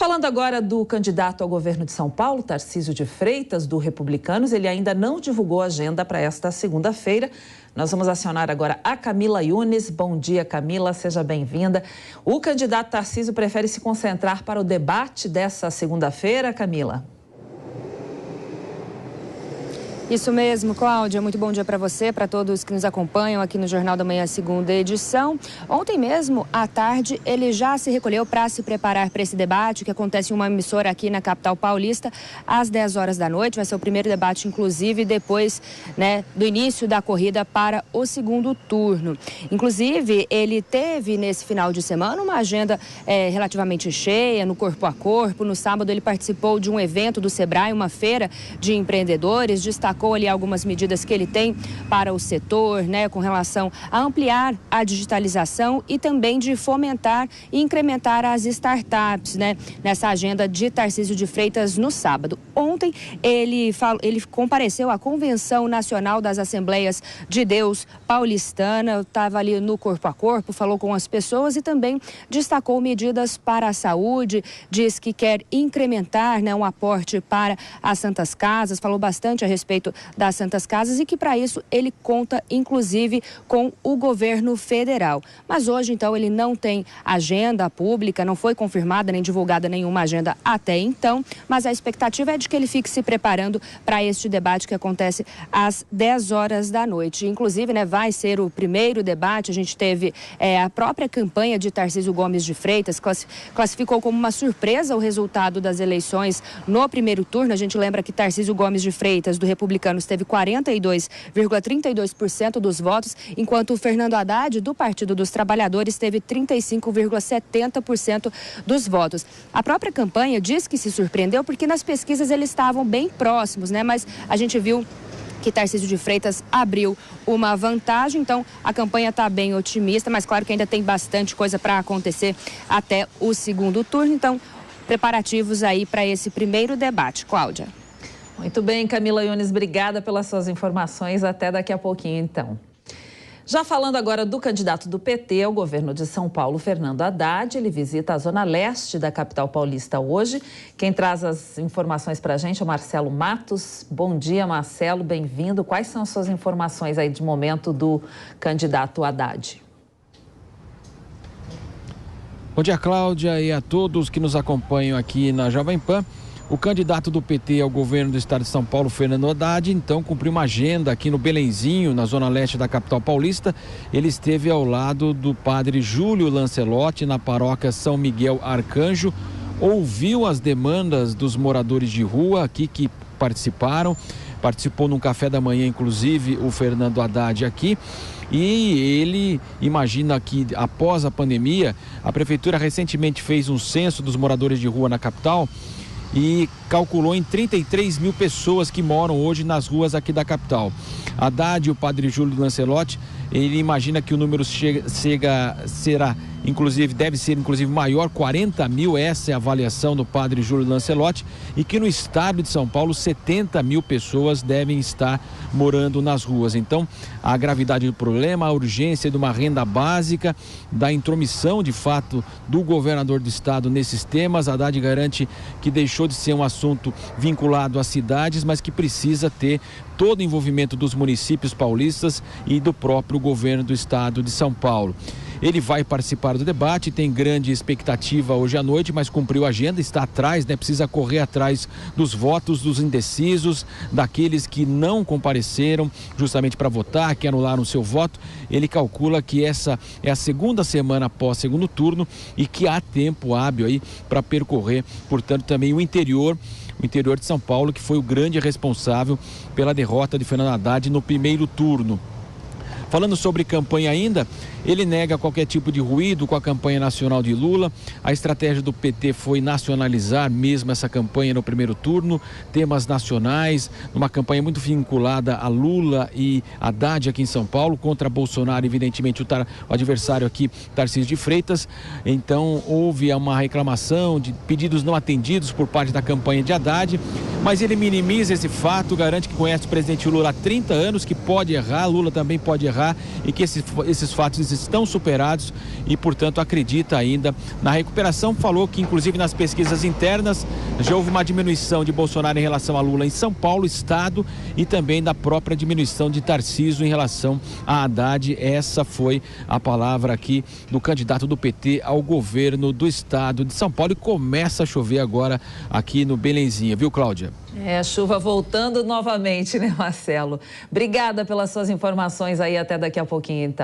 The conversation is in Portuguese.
Falando agora do candidato ao governo de São Paulo, Tarcísio de Freitas, do Republicanos, ele ainda não divulgou a agenda para esta segunda-feira. Nós vamos acionar agora a Camila Yunes. Bom dia, Camila, seja bem-vinda. O candidato Tarcísio prefere se concentrar para o debate dessa segunda-feira, Camila? Isso mesmo, Cláudia. Muito bom dia para você, para todos que nos acompanham aqui no Jornal da Manhã, segunda edição. Ontem mesmo, à tarde, ele já se recolheu para se preparar para esse debate que acontece em uma emissora aqui na capital paulista às 10 horas da noite. Vai ser o primeiro debate, inclusive, depois do início da corrida para o segundo turno. Inclusive, ele teve nesse final de semana uma agenda relativamente cheia, no Corpo a Corpo. No sábado, ele participou de um evento do Sebrae, uma feira de empreendedores, destacou ali algumas medidas que ele tem para o setor, com relação a ampliar a digitalização e também de fomentar e incrementar as startups, nessa agenda de Tarcísio de Freitas no sábado. Ontem, ele compareceu à Convenção Nacional das Assembleias de Deus paulistana, estava ali no Corpo a Corpo, falou com as pessoas e também destacou medidas para a saúde, diz que quer incrementar um aporte para as Santas Casas, falou bastante a respeito das Santas Casas e que para isso ele conta inclusive com o governo federal. Mas hoje então ele não tem agenda pública, não foi confirmada nem divulgada nenhuma agenda até então, mas a expectativa é de que ele fique se preparando para este debate que acontece às 10 horas da noite. Inclusive, vai ser o primeiro debate, a gente teve a própria campanha de Tarcísio Gomes de Freitas, classificou como uma surpresa o resultado das eleições no primeiro turno. A gente lembra que Tarcísio Gomes de Freitas, do Republicanos, teve 42,32% dos votos, enquanto o Fernando Haddad, do Partido dos Trabalhadores, teve 35,70% dos votos. A própria campanha diz que se surpreendeu porque nas pesquisas eles estavam bem próximos, mas a gente viu que Tarcísio de Freitas abriu uma vantagem, então a campanha está bem otimista, mas claro que ainda tem bastante coisa para acontecer até o segundo turno, então preparativos aí para esse primeiro debate. Cláudia. Muito bem, Camila Yunes, obrigada pelas suas informações. Até daqui a pouquinho, então. Já falando agora do candidato do PT ao governo de São Paulo, Fernando Haddad, ele visita a zona leste da capital paulista hoje. Quem traz as informações para a gente é o Marcelo Matos. Bom dia, Marcelo, bem-vindo. Quais são as suas informações aí de momento do candidato Haddad? Bom dia, Cláudia, e a todos que nos acompanham aqui na Jovem Pan. O candidato do PT ao governo do estado de São Paulo, Fernando Haddad, então cumpriu uma agenda aqui no Belenzinho, na zona leste da capital paulista. Ele esteve ao lado do padre Júlio Lancelotti, na paróquia São Miguel Arcanjo, ouviu as demandas dos moradores de rua aqui que participou num café da manhã, inclusive, o Fernando Haddad aqui. E ele imagina que após a pandemia, a prefeitura recentemente fez um censo dos moradores de rua na capital e calculou em 33 mil pessoas que moram hoje nas ruas aqui da capital. Haddad e o padre Júlio Lancelotti, ele imagina que o número deve ser maior, 40 mil, essa é a avaliação do padre Júlio Lancelotti, e que no estado de São Paulo 70 mil pessoas devem estar morando nas ruas. Então, a gravidade do problema, a urgência de uma renda básica, da intromissão de fato do governador do estado nesses temas. Haddad garante que deixou de ser um assunto vinculado às cidades, mas que precisa ter todo o envolvimento dos municípios paulistas e do próprio governo do estado de São Paulo. Ele vai participar do debate, tem grande expectativa hoje à noite, mas cumpriu a agenda, está atrás, precisa correr atrás dos votos dos indecisos, daqueles que não compareceram justamente para votar, que anularam seu voto. Ele calcula que essa é a segunda semana após segundo turno e que há tempo hábil aí para percorrer, portanto, também o interior de São Paulo, que foi o grande responsável pela derrota de Fernando Haddad no primeiro turno. Falando sobre campanha ainda, ele nega qualquer tipo de ruído com a campanha nacional de Lula. A estratégia do PT foi nacionalizar mesmo essa campanha no primeiro turno, temas nacionais, numa campanha muito vinculada a Lula e Haddad aqui em São Paulo, contra Bolsonaro, evidentemente o adversário aqui, Tarcísio de Freitas. Então houve uma reclamação de pedidos não atendidos por parte da campanha de Haddad, mas ele minimiza esse fato, garante que conhece o presidente Lula há 30 anos, que pode errar, Lula também pode errar e que esses fatos estão superados e, portanto, acredita ainda na recuperação. Falou que, inclusive, nas pesquisas internas já houve uma diminuição de Bolsonaro em relação a Lula em São Paulo, estado, e também da própria diminuição de Tarcísio em relação a Haddad. Essa foi a palavra aqui do candidato do PT ao governo do estado de São Paulo. E começa a chover agora aqui no Belenzinha, viu, Cláudia? A chuva voltando novamente, né, Marcelo? Obrigada pelas suas informações aí, até daqui a pouquinho, então.